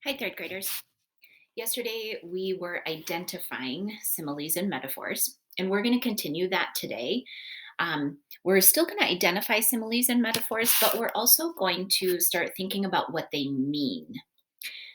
Hi, third graders. Yesterday we were identifying similes and metaphors, and we're going to continue that today. We're still going to identify similes and metaphors, but we're also going to start thinking about what they mean.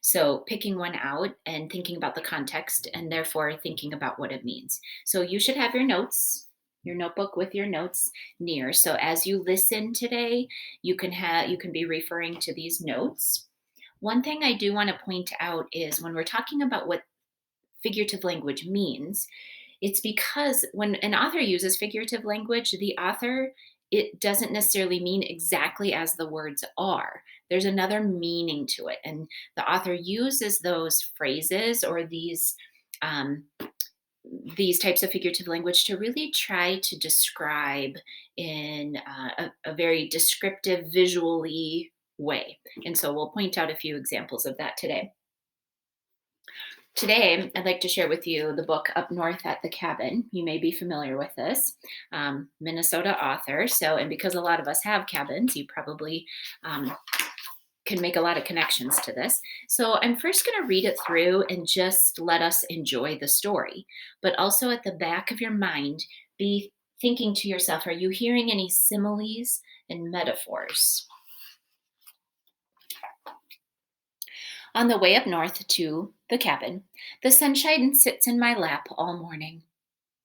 So, picking one out and thinking about the context, and therefore thinking about what it means. So, you should have your notes, your notebook with your notes near. So, as you listen today, you can be referring to these notes. One thing I do want to point out is when we're talking about what figurative language means, it's because when an author uses figurative language, the author, it doesn't necessarily mean exactly as the words are. There's another meaning to it. And the author uses those phrases or um, these types of figurative language to really try to describe in a very descriptive, visually way. And so we'll point out a few examples of that today. Today, I'd like to share with you the book Up North at the Cabin. You may be familiar with this, Minnesota author. So, and because a lot of us have cabins, you probably um, can make a lot of connections to this. So, I'm first going to read it through and just let us enjoy the story. But also at the back of your mind, be thinking to yourself, are you hearing any similes and metaphors? On the way up north to the cabin, the sunshine sits in my lap all morning.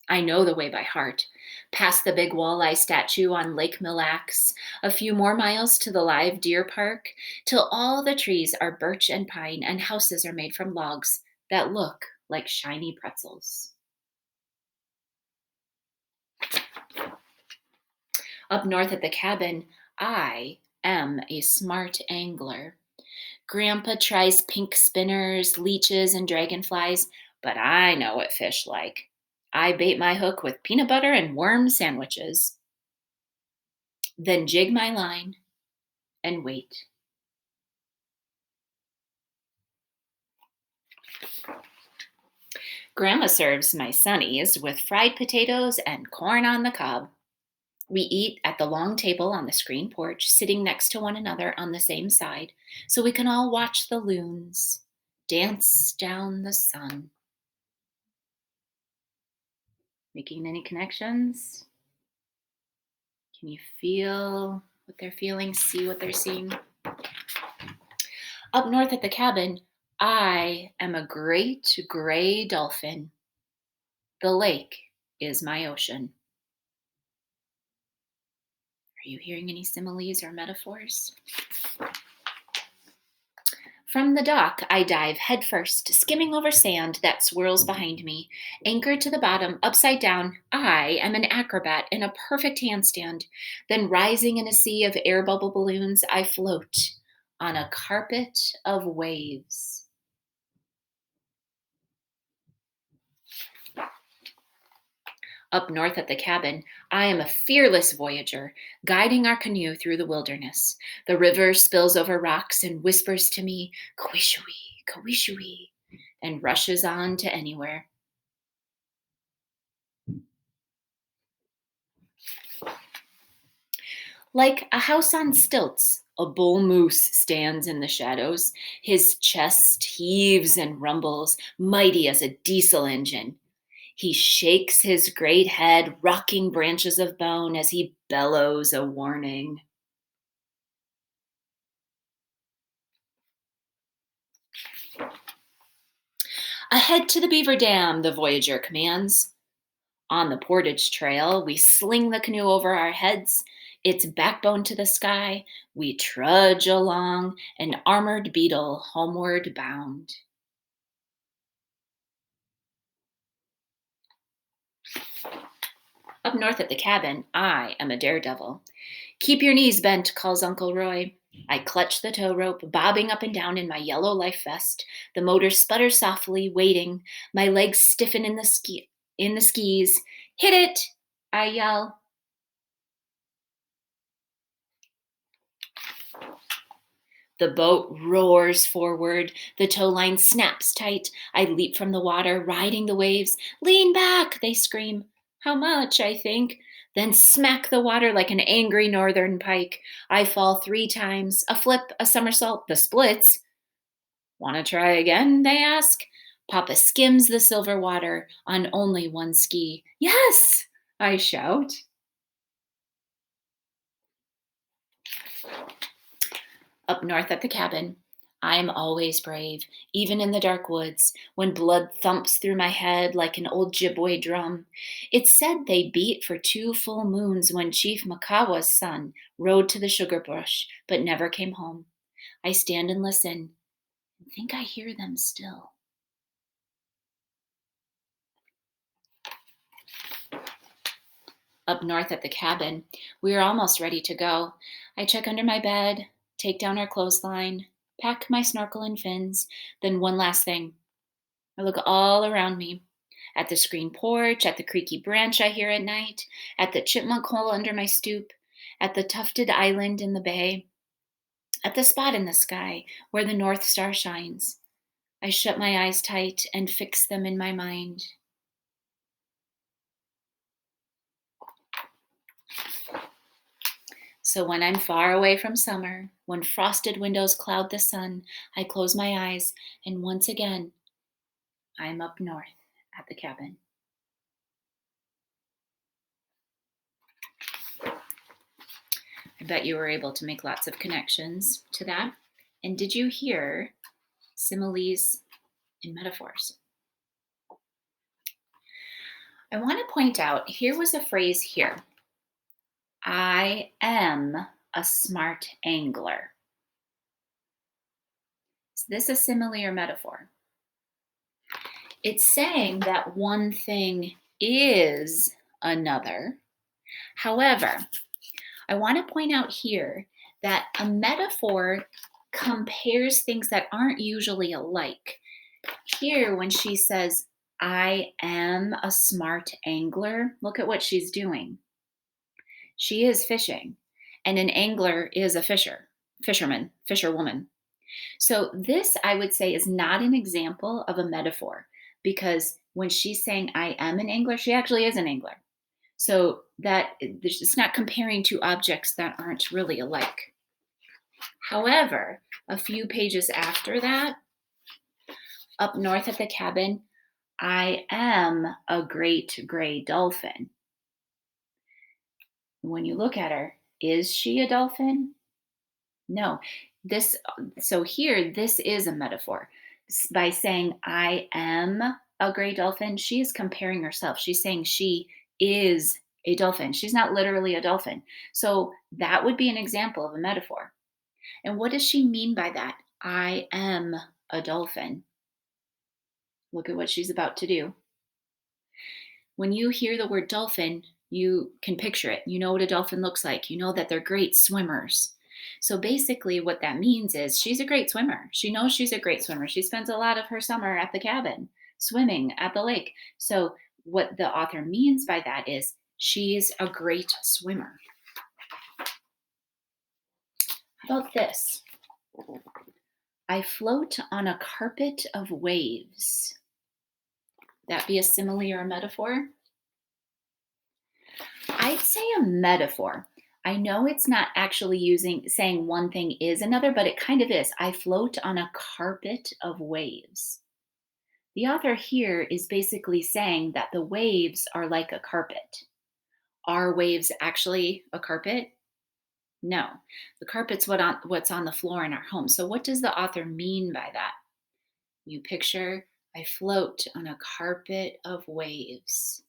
I know the way by heart. Past the big walleye statue on Lake Mille Lacs, a few more miles to the live deer park, till all the trees are birch and pine and houses are made from logs that look like shiny pretzels. Up north at the cabin, I am a smart angler. Grandpa tries pink spinners, leeches, and dragonflies, but I know what fish like. I bait my hook with peanut butter and worm sandwiches, then jig my line and wait. Grandma serves my sonnies with fried potatoes and corn on the cob. We eat at the long table on the screen porch, sitting next to one another on the same side, so we can all watch the loons dance down the sun. Making any connections? Can you feel what they're feeling, see what they're seeing? Up north at the cabin, I am a great gray dolphin. The lake is my ocean. Are you hearing any similes or metaphors? From the dock, I dive headfirst, skimming over sand that swirls behind me. Anchored to the bottom, upside down, I am an acrobat in a perfect handstand. Then, rising in a sea of air bubble balloons, I float on a carpet of waves. Up north at the cabin, I am a fearless voyager, guiding our canoe through the wilderness. The river spills over rocks and whispers to me, Kawishui, Kawishui, and rushes on to anywhere. Like a house on stilts, a bull moose stands in the shadows. His chest heaves and rumbles, mighty as a diesel engine. He shakes his great head, rocking branches of bone as he bellows a warning. Ahead to the beaver dam, the voyager commands. On the portage trail, we sling the canoe over our heads, its backbone to the sky. We trudge along, an armored beetle homeward bound. Up north at the cabin, I am a daredevil. Keep your knees bent, calls Uncle Roy. I clutch the tow rope, bobbing up and down in my yellow life vest. The motor sputters softly, waiting. My legs stiffen in the skis. Hit it! I yell. The boat roars forward. The tow line snaps tight. I leap from the water, riding the waves. Lean back, they scream. How much, I think. Then smack the water like an angry northern pike. I fall 3 times. A flip, a somersault, the splits. Want to try again? They ask. Papa skims the silver water on only one ski. Yes, I shout. Up north at the cabin, I'm always brave, even in the dark woods, when blood thumps through my head like an old Ojibwe drum. It's said they beat for 2 full moons when Chief Makawa's son rode to the sugar bush, but never came home. I stand and listen and think I hear them still. Up north at the cabin, we are almost ready to go. I check under my bed, take down our clothesline, pack my snorkel and fins, then one last thing. I look all around me, at the screen porch, at the creaky branch I hear at night, at the chipmunk hole under my stoop, at the tufted island in the bay, at the spot in the sky where the North Star shines. I shut my eyes tight and fix them in my mind. So when I'm far away from summer, when frosted windows cloud the sun, I close my eyes and once again, I'm up north at the cabin. I bet you were able to make lots of connections to that. And did you hear similes and metaphors? I want to point out here was a phrase here. I am a smart angler. Is this a simile or metaphor? It's saying that one thing is another. However, I want to point out here that a metaphor compares things that aren't usually alike. Here, when she says, I am a smart angler, look at what she's doing. She is fishing, and an angler is a fisherman, fisherwoman. So, this I would say is not an example of a metaphor because when she's saying, I am an angler, she actually is an angler. So that it's not comparing two objects that aren't really alike. However, a few pages after that, up north at the cabin, I am a great gray dolphin. When you look at her, is she a dolphin? No. So here, this is a metaphor. By saying I am a gray dolphin, she is comparing herself. She's saying she is a dolphin. She's not literally a dolphin. So that would be an example of a metaphor. And what does she mean by that? I am a dolphin. Look at what she's about to do. When you hear the word dolphin, you can picture it. You know what a dolphin looks like. You know that they're great swimmers. So basically, what that means is she's a great swimmer. She knows she's a great swimmer. She spends a lot of her summer at the cabin swimming at the lake. So, what the author means by that is she's a great swimmer. How about this? I float on a carpet of waves. That be a simile or a metaphor? I'd say a metaphor. I know it's not actually saying one thing is another, but it kind of is. I float on a carpet of waves. The author here is basically saying that the waves are like a carpet. Are waves actually a carpet? No. The carpet's what's on the floor in our home. So what does the author mean by that? You picture, I float on a carpet of waves.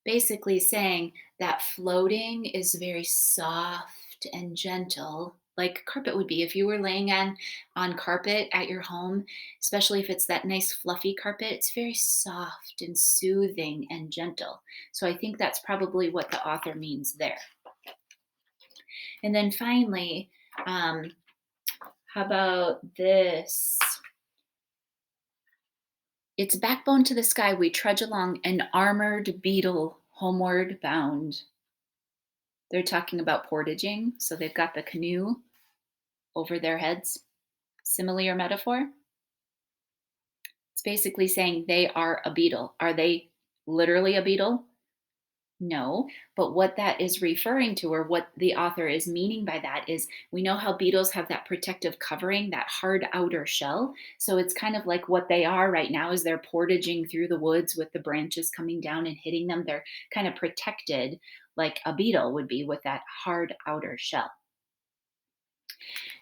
Basically saying that floating is very soft and gentle, like carpet would be if you were laying on carpet at your home, especially if it's that nice fluffy carpet. It's very soft and soothing and gentle. So I think that's probably what the author means there. And then finally, how about this? Its backbone to the sky we trudge along, an armored beetle homeward bound. They're talking about portaging, so they've got the canoe over their heads. Simile or metaphor? It's basically saying they are a beetle. Are they literally a beetle? No, but what that is referring to, or what the author is meaning by that, is we know how beetles have that protective covering, that hard outer shell. So it's kind of like what they are right now is they're portaging through the woods with the branches coming down and hitting them. They're kind of protected like a beetle would be with that hard outer shell.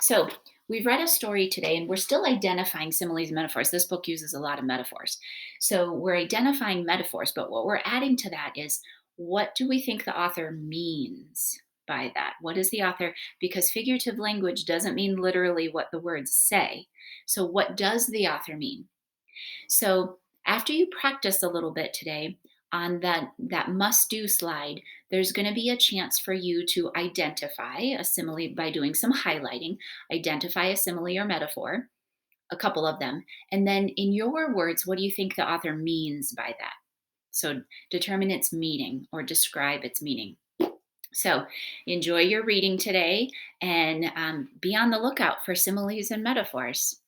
So we've read a story today and we're still identifying similes and metaphors. This book uses a lot of metaphors. So we're identifying metaphors, but what we're adding to that is, what do we think the author means by that? What is the author? Because figurative language doesn't mean literally what the words say. So what does the author mean? So after you practice a little bit today on that must do slide, there's going to be a chance for you to identify a simile by doing some highlighting, identify a simile or metaphor, a couple of them, and then in your words, what do you think the author means by that? So determine its meaning or describe its meaning. So enjoy your reading today and be on the lookout for similes and metaphors.